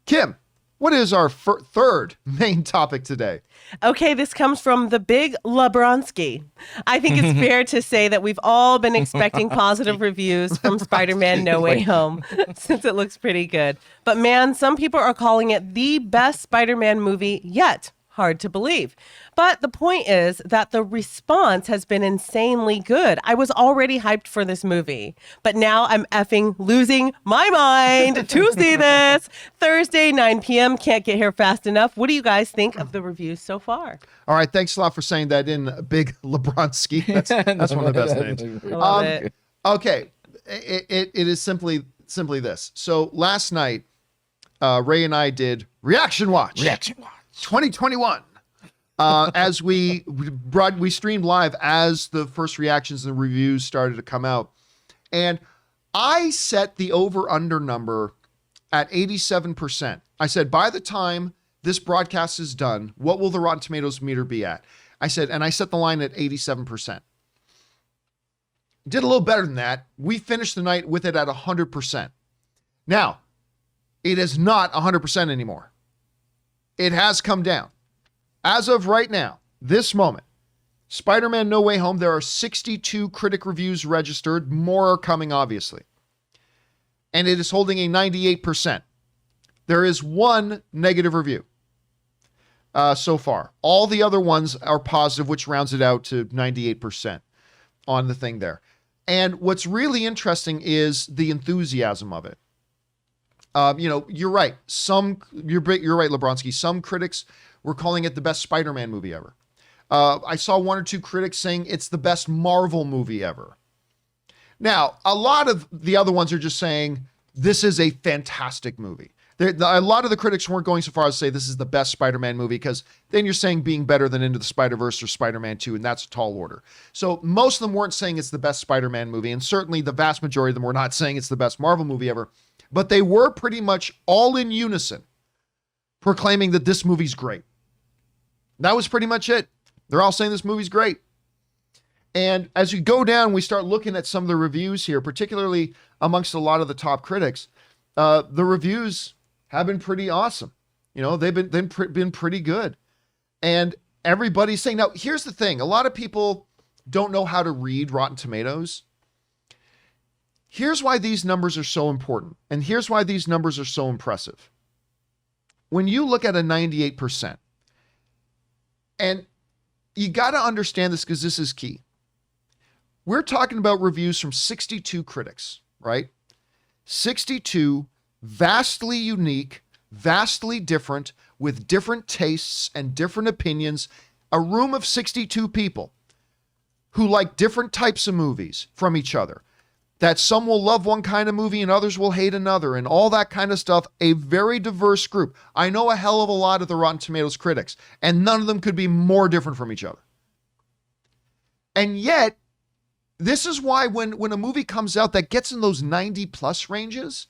Kim, what is our third main topic today? Okay, this comes from the Big Lebronski. I think it's fair to say that we've all been expecting positive reviews from Spider-Man No Way Home since it looks pretty good. But man, some people are calling it the best Spider-Man movie yet. Hard to believe. But the point is that the response has been insanely good. I was already hyped for this movie, but now I'm effing losing my mind to see this. Thursday, 9 p.m. Can't get here fast enough. What do you guys think of the reviews so far? All right. Thanks a lot for saying that in Big Lebronski. That's one of the best names. I love it. Okay. It is simply this. So last night, Ray and I did Reaction Watch 2021. As we streamed live as the first reactions and reviews started to come out. And I set the over-under number at 87%. I said, by the time this broadcast is done, what will the Rotten Tomatoes meter be at? I set the line at 87%. Did a little better than that. We finished the night with it at 100%. Now, it is not 100% anymore. It has come down. As of right now, this moment, Spider-Man No Way Home, there are 62 critic reviews registered. More are coming, obviously. And it is holding a 98%. There is one negative review so far. All the other ones are positive, which rounds it out to 98% on the thing there. And what's really interesting is the enthusiasm of it. You're right. You're right, Lebronski. Some critics were calling it the best Spider-Man movie ever. I saw one or two critics saying it's the best Marvel movie ever. Now, a lot of the other ones are just saying this is a fantastic movie. A lot of the critics weren't going so far as to say this is the best Spider-Man movie, because then you're saying being better than Into the Spider-Verse or Spider-Man 2, and that's a tall order. So most of them weren't saying it's the best Spider-Man movie, and certainly the vast majority of them were not saying it's the best Marvel movie ever, but they were pretty much all in unison proclaiming that this movie's great. That was pretty much it. They're all saying this movie's great. And as we go down, we start looking at some of the reviews here, particularly amongst a lot of the top critics. The reviews have been pretty awesome. They've been pretty good. And everybody's saying, now here's the thing. A lot of people don't know how to read Rotten Tomatoes. Here's why these numbers are so important. And here's why these numbers are so impressive. When you look at a 98%, and you got to understand this because this is key. We're talking about reviews from 62 critics, right? 62 vastly unique, vastly different, with different tastes and different opinions. A room of 62 people who like different types of movies from each other. That some will love one kind of movie and others will hate another, and all that kind of stuff. A very diverse group. I know a hell of a lot of the Rotten Tomatoes critics, and none of them could be more different from each other. And yet, this is why when a movie comes out that gets in those 90 plus ranges,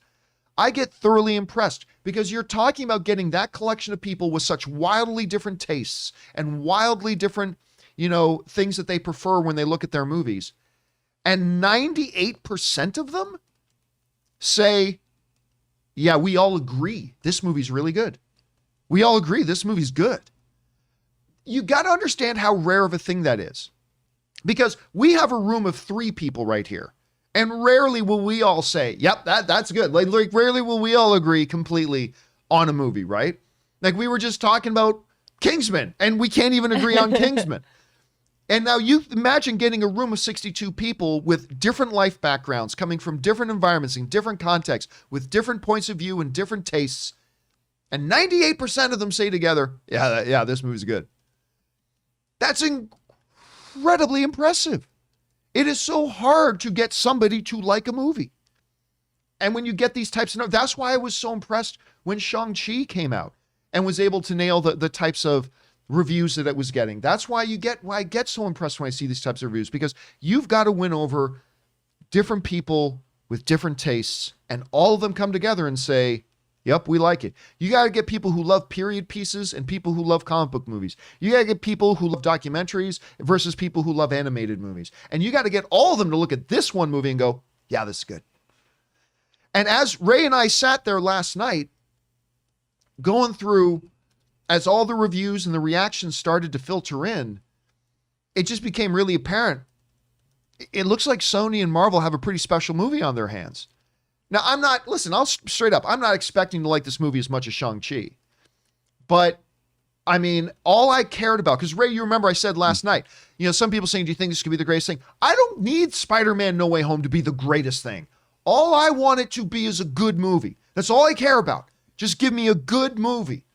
I get thoroughly impressed, because you're talking about getting that collection of people with such wildly different tastes and wildly different, things that they prefer when they look at their movies. And 98% of them say, yeah, we all agree this movie's really good. We all agree this movie's good. You got to understand how rare of a thing that is. Because we have a room of 3 people right here. And rarely will we all say, yep, that's good. Like rarely will we all agree completely on a movie, right? Like we were just talking about Kingsman, and we can't even agree on Kingsman. And now you imagine getting a room of 62 people with different life backgrounds, coming from different environments, in different contexts, with different points of view and different tastes. And 98% of them say together, yeah, this movie's good. That's incredibly impressive. It is so hard to get somebody to like a movie. And when you get these types of, that's why I was so impressed when Shang-Chi came out and was able to nail the types of reviews that it was getting. That's why I get so impressed when I see these types of reviews, because you've got to win over different people with different tastes, and all of them come together and say, yep, we like it. You got to get people who love period pieces and people who love comic book movies. You got to get people who love documentaries versus people who love animated movies. And you got to get all of them to look at this one movie and go, yeah, this is good. And as Ray and I sat there last night, going through, as all the reviews and the reactions started to filter in, it just became really apparent. It looks like Sony and Marvel have a pretty special movie on their hands. Now, I'll straight up, I'm not expecting to like this movie as much as Shang-Chi. But, I mean, all I cared about, because Ray, you remember I said last night, some people saying, do you think this could be the greatest thing? I don't need Spider-Man No Way Home to be the greatest thing. All I want it to be is a good movie. That's all I care about. Just give me a good movie.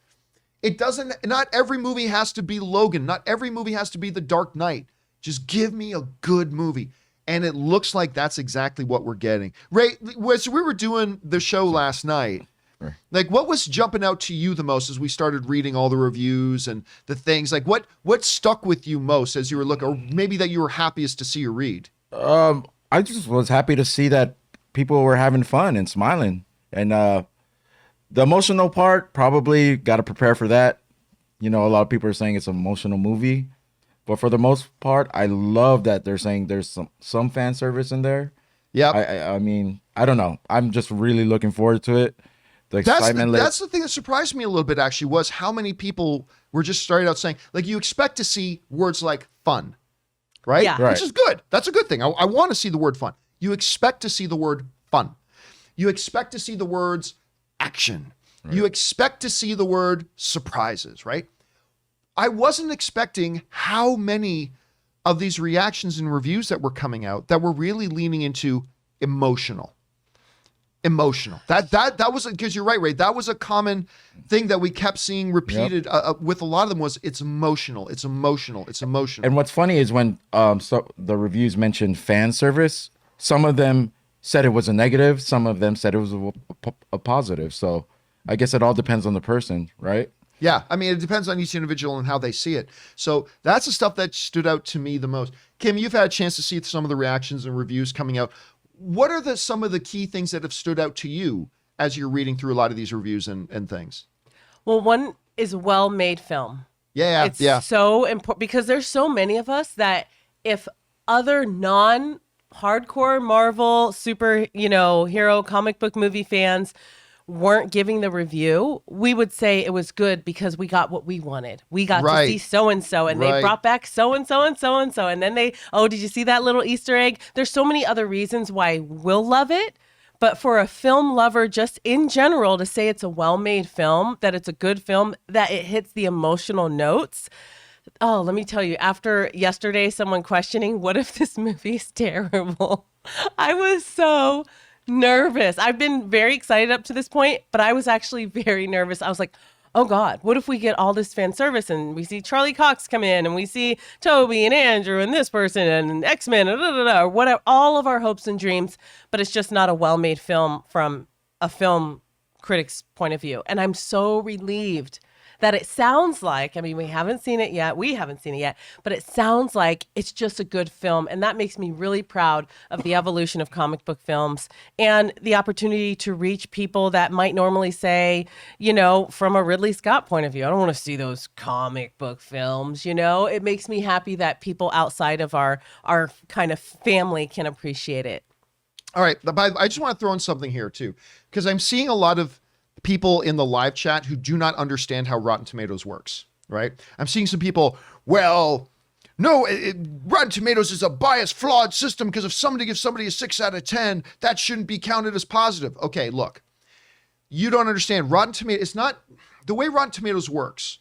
Not every movie has to be Logan. Not every movie has to be The Dark Knight. Just give me a good movie. And it looks like that's exactly what we're getting. Ray, so we were doing the show last night. Like, what was jumping out to you the most as we started reading all the reviews and the things? Like, what stuck with you most as you were looking, or maybe that you were happiest to see or read? I just was happy to see that people were having fun and smiling. And the emotional part, probably got to prepare for that. A lot of people are saying it's an emotional movie. But for the most part, I love that they're saying there's some fan service in there. Yeah. I mean, I don't know. I'm just really looking forward to it. The excitement. That's the thing that surprised me a little bit, actually, was how many people were just started out saying, like, you expect to see words like fun, right? Yeah. Right. Which is good. That's a good thing. I want to see the word fun. You expect to see the word fun. You expect to see the words action. Right. You expect to see the word surprises, right? I wasn't expecting how many of these reactions and reviews that were coming out that were really leaning into emotional. That was, because you're right, Ray. That was a common thing that we kept seeing repeated with a lot of them was it's emotional. And what's funny is when so the reviews mentioned fan service, some of them said it was a negative, some of them said it was a positive. So I guess it all depends on the person, right? Yeah, I mean, it depends on each individual and how they see it. So that's the stuff that stood out to me the most. Kim, you've had a chance to see some of the reactions and reviews coming out. What are some of the key things that have stood out to you as you're reading through a lot of these reviews and things? Well, one is well-made film. It's so important because there's so many of us that if other non-hardcore Marvel hero comic book movie fans weren't giving the review, we would say it was good because we got what we wanted. We got to see so-and-so and they brought back so-and-so and so-and-so. And then did you see that little Easter egg? There's so many other reasons why we'll love it. But for a film lover, just in general, to say it's a well-made film, that it's a good film, that it hits the emotional notes. Oh, let me tell you, after yesterday, someone questioning, what if this movie's terrible? I was so nervous. I've been very excited up to this point, but I was actually very nervous. I was like, oh God, what if we get all this fan service and we see Charlie Cox come in and we see Toby and Andrew and this person and X-Men and or whatever, all of our hopes and dreams, but it's just not a well-made film from a film critic's point of view. And I'm so relieved that it sounds like, we haven't seen it yet, but it sounds like it's just a good film. And that makes me really proud of the evolution of comic book films and the opportunity to reach people that might normally say, from a Ridley Scott point of view, I don't want to see those comic book films, It makes me happy that people outside of our kind of family can appreciate it. All right. I just want to throw in something here too, because I'm seeing a lot of people in the live chat who do not understand how Rotten Tomatoes works, right? I'm seeing some people, Rotten Tomatoes is a biased, flawed system because if somebody gives somebody a 6 out of 10, that shouldn't be counted as positive. Okay, look, you don't understand. Rotten Tomatoes, it's not the way Rotten Tomatoes works.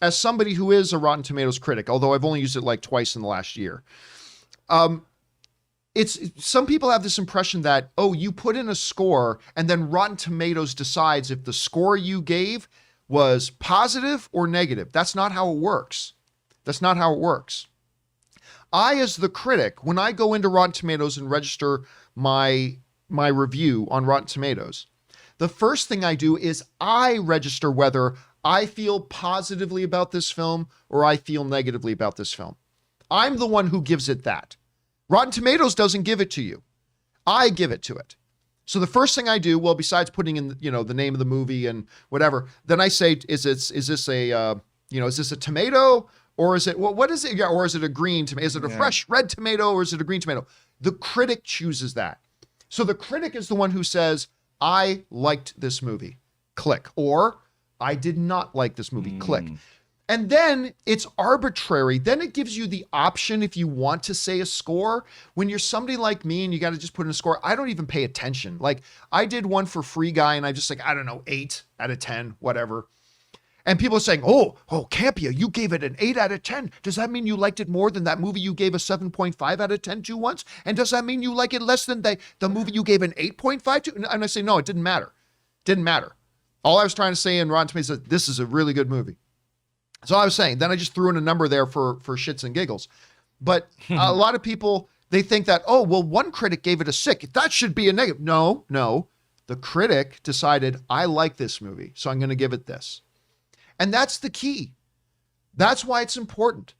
As somebody who is a Rotten Tomatoes critic, although I've only used it like twice in the last year, some people have this impression that, you put in a score and then Rotten Tomatoes decides if the score you gave was positive or negative. That's not how it works. I, as the critic, when I go into Rotten Tomatoes and register my review on Rotten Tomatoes, the first thing I do is I register whether I feel positively about this film or I feel negatively about this film. I'm the one who gives it that. Rotten Tomatoes doesn't give it to you. I give it to it. So the first thing I do, besides putting in, the name of the movie and whatever, then I say, is this a tomato or is it, what is it? Or is it a green tomato? Is it a fresh red tomato or is it a green tomato? The critic chooses that. So the critic is the one who says, I liked this movie. Click. Or I did not like this movie. Click. And then it's arbitrary. Then it gives you the option if you want to say a score. When you're somebody like me and you got to just put in a score, I don't even pay attention. Like I did one for Free Guy and I just like, I don't know, 8 out of 10, whatever. And people are saying, oh, Campea, you gave it an 8 out of 10. Does that mean you liked it more than that movie you gave a 7.5 out of 10 to once? And does that mean you like it less than the movie you gave an 8.5 to? And I say, no, it didn't matter. Didn't matter. All I was trying to say in Rotten Tomatoes is that this is a really good movie. So I was saying, then I just threw in a number there for shits and giggles. But a lot of people, they think that, oh, well, one critic gave it a 6. That should be a negative. No. The critic decided, I like this movie, so I'm going to give it this. And that's the key. That's why it's important.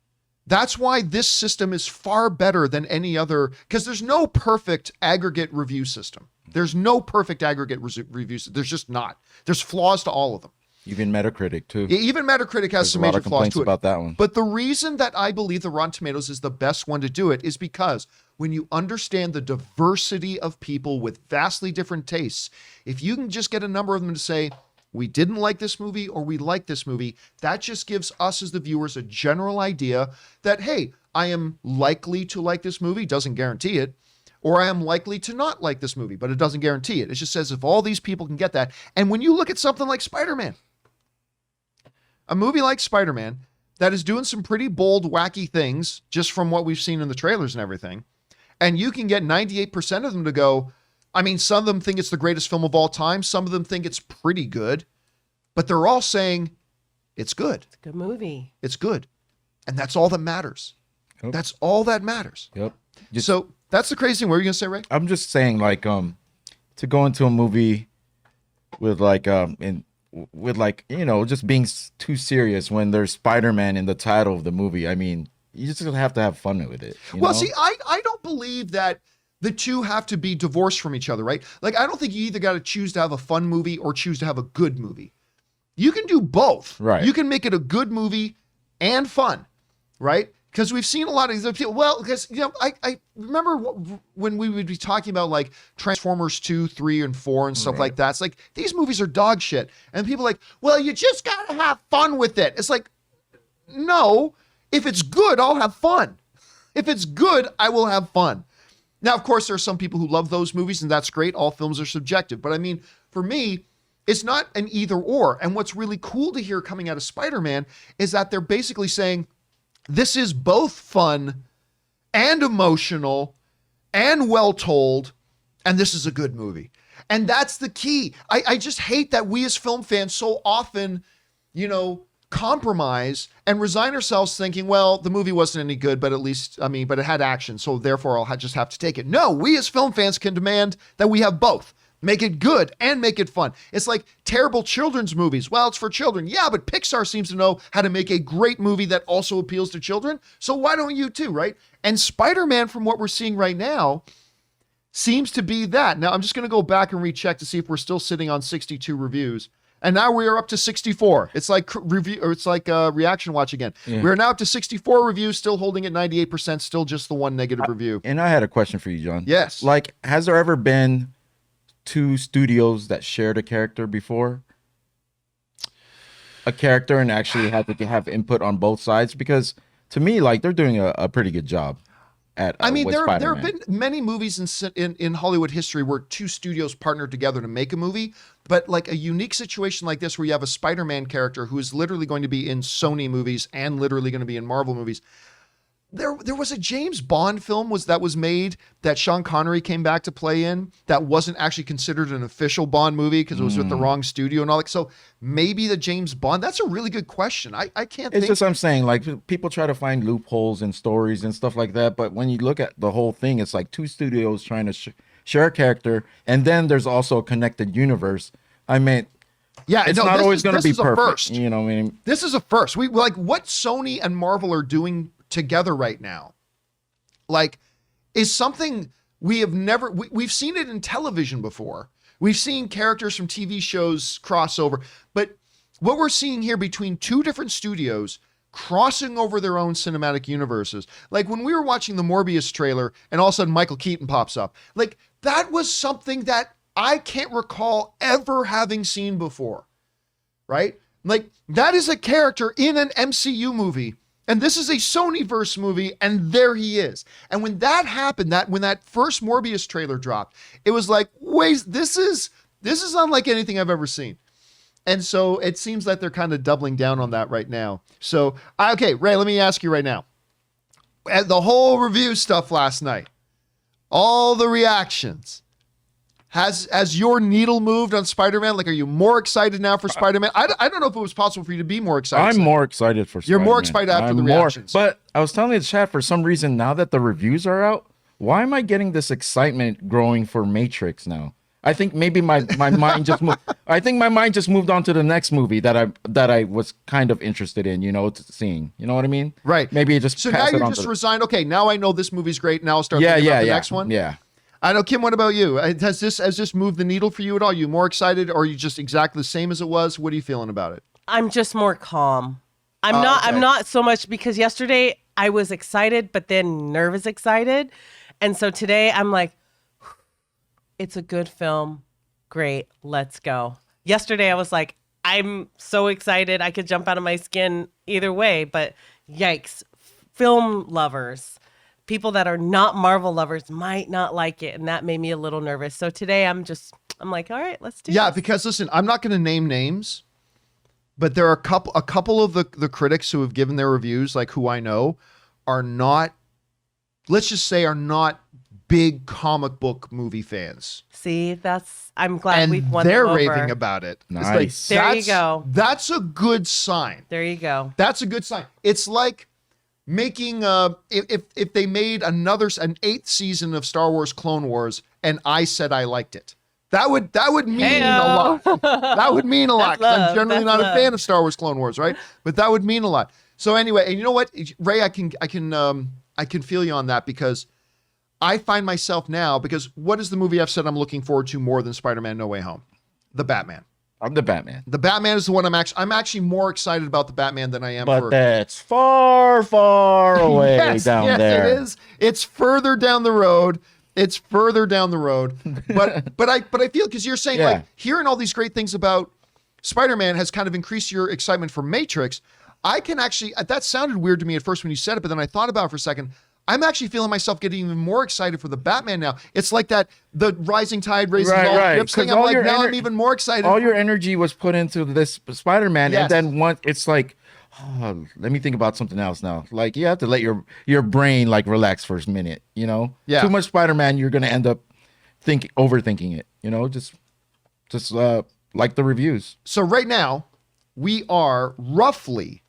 That's why this system is far better than any other, because there's no perfect aggregate review system. There's no perfect aggregate review system. There's just not. There's flaws to all of them. Even Metacritic too. Even Metacritic has some major flaws to it. About that one. But the reason that I believe the Rotten Tomatoes is the best one to do it is because when you understand the diversity of people with vastly different tastes, if you can just get a number of them to say, we didn't like this movie or we like this movie, that just gives us as the viewers a general idea that, hey, I am likely to like this movie, doesn't guarantee it, or I am likely to not like this movie, but it doesn't guarantee it. It just says if all these people can get that. And when you look at something like Spider-Man, a movie like Spider-Man that is doing some pretty bold, wacky things just from what we've seen in the trailers and everything, and you can get 98% of them to go, I mean, some of them think it's the greatest film of all time. Some of them think it's pretty good, but they're all saying it's good. It's a good movie. It's good. And that's all that matters. Yep. That's all that matters. Yep. So that's the crazy thing. What were you going to say, Ray? I'm just saying, like, to go into a movie with like, just being too serious when there's Spider-Man in the title of the movie. I mean, you just have to have fun with it. You know? See, I don't believe that the two have to be divorced from each other, right? Like, I don't think you either got to choose to have a fun movie or choose to have a good movie. You can do both. Right. You can make it a good movie and fun, right? Because we've seen a lot of these people. Well, because, I remember when we would be talking about like Transformers 2, 3, and 4 and stuff like that. It's like, these movies are dog shit. And people are like, well, you just got to have fun with it. It's like, no, if it's good, I'll have fun. If it's good, I will have fun. Now, of course, there are some people who love those movies, and that's great. All films are subjective. But I mean, for me, it's not an either or. And what's really cool to hear coming out of Spider-Man is that they're basically saying, this is both fun and emotional and well told, and this is a good movie. And that's the key. I just hate that we as film fans so often, compromise and resign ourselves thinking, well, the movie wasn't any good, but at least, but it had action, so therefore I'll just have to take it. No, we as film fans can demand that we have both. Make it good and make it fun. It's like terrible children's movies. Well, it's for children. Yeah, but Pixar seems to know how to make a great movie that also appeals to children. So why don't you too, right? And Spider-Man, from what we're seeing right now, seems to be that. Now, I'm just going to go back and recheck to see if we're still sitting on 62 reviews. And now we are up to 64. It's like reaction watch again. Yeah. We're now up to 64 reviews, still holding at 98%, still just the one negative review. And I had a question for you, John. Yes. Like, has there ever been 2 studios that shared a character before? A character and actually had to have input on both sides? Because to me, like, they're doing a pretty good job at there have been many movies in Hollywood history where 2 studios partnered together to make a movie, but like a unique situation like this where you have a Spider-Man character who is literally going to be in Sony movies and literally going to be in Marvel movies. There was a James Bond film that was made that Sean Connery came back to play in that wasn't actually considered an official Bond movie because it was with the wrong studio and all that. So maybe the James Bond, that's a really good question. I can't think. It's just, I'm saying, like, people try to find loopholes in stories and stuff like that. But when you look at the whole thing, it's like 2 studios trying to share a character. And then there's also a connected universe. I mean, yeah, it's not always going to be perfect. First. You know what I mean? This is a first. We like what Sony and Marvel are doing together right now, like, is something we have never, we've seen it in television before. We've seen characters from TV shows cross over, but what we're seeing here between 2 different studios crossing over their own cinematic universes, like when we were watching the Morbius trailer and all of a sudden Michael Keaton pops up, like that was something that I can't recall ever having seen before, right? Like, that is a character in an MCU movie. And this is a Sonyverse movie, and there he is. And when that happened, when that first Morbius trailer dropped, it was like, wait, this is unlike anything I've ever seen. And so it seems that they're kind of doubling down on that right now. So, okay, Ray, let me ask you right now. At the whole review stuff last night, all the reactions, has your needle moved on Spider-Man? Like, are you more excited now for Spider-Man? I don't know if it was possible for you to be more excited. I'm more excited for You're Spider-Man. more excited after the reactions. But I was telling the chat, for some reason, now that the reviews are out, why am I getting this excitement growing for Matrix now? I think maybe my mind just moved. I think my mind just moved on to the next movie that I was kind of interested in, seeing. You know what I mean? Right. Maybe it just so now you're just resigned. Okay, now I know this movie's great. Now I'll start thinking about the next one. Yeah. I know, Kim, what about you? Has this moved the needle for you at all? Are you more excited, or are you just exactly the same as it was? What are you feeling about it? I'm just more calm. I'm not so much, because yesterday I was excited, but then nervous excited. And so today I'm like, it's a good film. Great. Let's go. Yesterday I was like, I'm so excited. I could jump out of my skin either way, but yikes. Film lovers, people that are not Marvel lovers might not like it. And that made me a little nervous. So today I'm like, all right, let's do it. Yeah, because listen, I'm not going to name names, but there are a couple of the critics who have given their reviews, like who I know, are not, let's just say, are not big comic book movie fans. See, I'm glad we've won they're them over. raving about it. Nice. There you go. That's a good sign. There you go. That's a good sign. It's like making if they made an 8th season of Star Wars Clone Wars and I said I liked it. That would mean a lot. That would mean a lot, because I'm generally not a fan of Star Wars Clone Wars, right? But that would mean a lot. So anyway, and you know what, Ray, I can feel you on that, because I find myself now, because what is the movie I've said I'm looking forward to more than Spider-Man No Way Home? The Batman. I'm the Batman. The Batman is the one I'm actually more excited about the Batman than I am But that's far, far away down there. It is. It's further down the road. But I feel, because you're saying, like, hearing all these great things about Spider-Man has kind of increased your excitement for Matrix. I can actually, that sounded weird to me at first when you said it, but then I thought about it for a second. I'm actually feeling myself getting even more excited for the Batman now. It's like that, the rising tide raises all ships thing. I'm like, now I'm even more excited. All your energy was put into this Spider-Man, and then it's like, oh, let me think about something else now. Like, you have to let your brain like relax for a minute, Yeah. Too much Spider-Man, you're gonna end up overthinking it, just like the reviews. So right now, we are roughly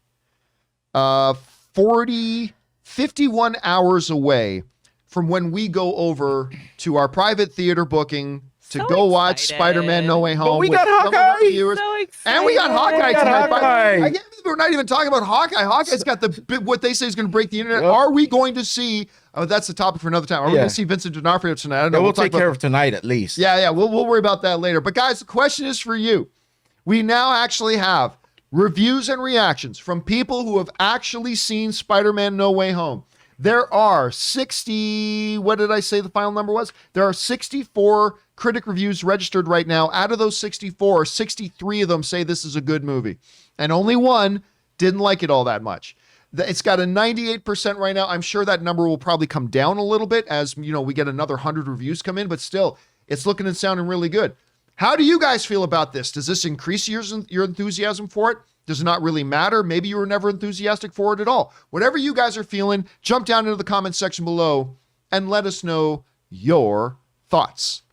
51 hours away from when we go over to our private theater booking to go watch Spider-Man No Way Home. But we got Hawkeye. So excited. And we got Hawkeye tonight. Hawkeye. I can't believe we're not even talking about Hawkeye. Hawkeye's got what they say is going to break the internet. Yep. Are we going to see? Oh, that's the topic for another time. Are we going to see Vincent D'Onofrio tonight? I don't know. We'll take care of tonight at least. Yeah. We'll worry about that later. But guys, the question is for you. We now actually have reviews and reactions from people who have actually seen Spider-Man No Way Home. There are 60, what did I say the final number was? There are 64 critic reviews registered right now. Out of those 64, 63 of them say this is a good movie. And only one didn't like it all that much. It's got a 98% right now. I'm sure that number will probably come down a little bit as, we get another 100 reviews come in, but still, it's looking and sounding really good. How do you guys feel about this? Does this increase your enthusiasm for it? Does it not really matter? Maybe you were never enthusiastic for it at all. Whatever you guys are feeling, jump down into the comment section below and let us know your thoughts.